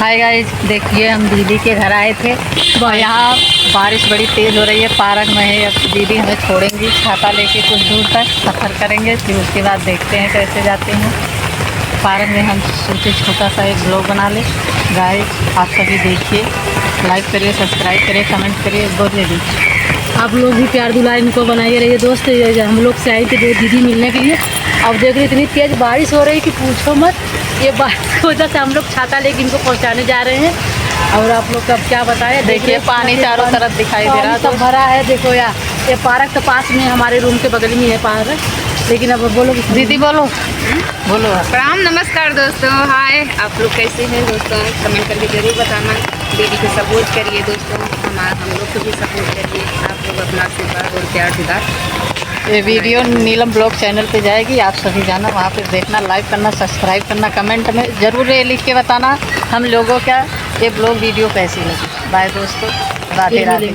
Hi guys, देखिए हम दीदी के घर आए थे और यहाँ बारिश बड़ी तेज़ हो रही है। पार्क में है, अब दीदी हमें छोड़ेंगी छाता लेके कुछ दूर तक सफ़र करेंगे, फिर उसके बाद देखते हैं कैसे जाते हैं पार्क में। हम सोचे छोटा सा एक ब्लॉग बना ले। गाइस आप सभी देखिए, लाइक करिए, सब्सक्राइब करिए, कमेंट करिए, बहुत ले दीजिए। आप लोग भी प्यार दुलार इनको बनाइए रहिए। दोस्त हम लोग से आई थे दीदी मिलने के लिए। अब देख रहे इतनी तेज़ बारिश हो रही है कि पूछो मत। ये बारिश की वजह से हम लोग छाता लेके इनको पहुंचाने जा रहे हैं। और आप लोग कब क्या बताएं, देखिए पानी चारों तरफ दिखाई दे रहा है, सब भरा है। देखो यार, ये पार्क तो पास में हमारे रूम के बगल में है पार्क, लेकिन अब बोलो दीदी बोलो बोलो। प्रणाम, नमस्कार दोस्तों, हाय। आप लोग कैसे हैं दोस्तों? कमेंट करके ज़रूर बताना। दीदी को सपोर्ट करिए दोस्तों, हम लोग को भी सपोर्ट करिए। आप लोग अपना आशीर्वाद और प्यार दिला। ये वीडियो नीलम ब्लॉग चैनल पे जाएगी, आप सभी जाना वहाँ पे देखना, लाइक करना, सब्सक्राइब करना, कमेंट में ज़रूर ये लिख के बताना हम लोगों का ये ब्लॉग वीडियो कैसी लगी। बाय दोस्तों, राधे राधे।